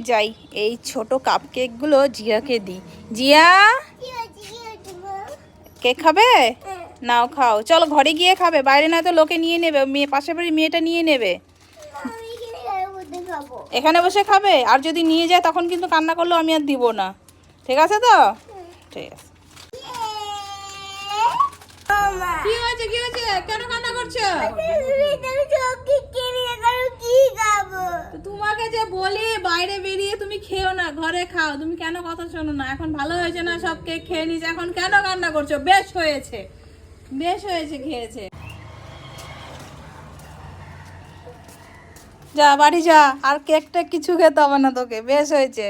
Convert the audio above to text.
যাই এই ছোট কাপ কেকগুলো জিয়াকে দিই। জিয়া কেক খাবে? নাও খাও, চলো ঘরে গিয়ে খাবে, বাইরে না তো লোকে নিয়ে নেবে, মেয়ে পাশের বাড়ির মেয়েটা নিয়ে নেবে। এখানে বসে খাবে, আর যদি নিয়ে যায় তখন কিন্তু কান্না করলেও আমি আর দিব না, ঠিক আছে তো? ঠিক আছে। কি হয়েছে, কি হয়েছে, কেন কান্না করছো? তোমাকে যে বলি বাইরে বেরিয়ে তুমি খেও না, ঘরে খাও, তুমি কেন কথা শোনো না? এখন ভালো হয়েছে না, সব কেক খেয়ে নিয়েছে, এখন কেন কান্না করছো? বেশ হয়েছে, বেশ হয়েছে, খেয়েছে। যা বাড়ি যা, আর কেকটা কিছু খেতে হবে না তোকে, বেশ হয়েছে।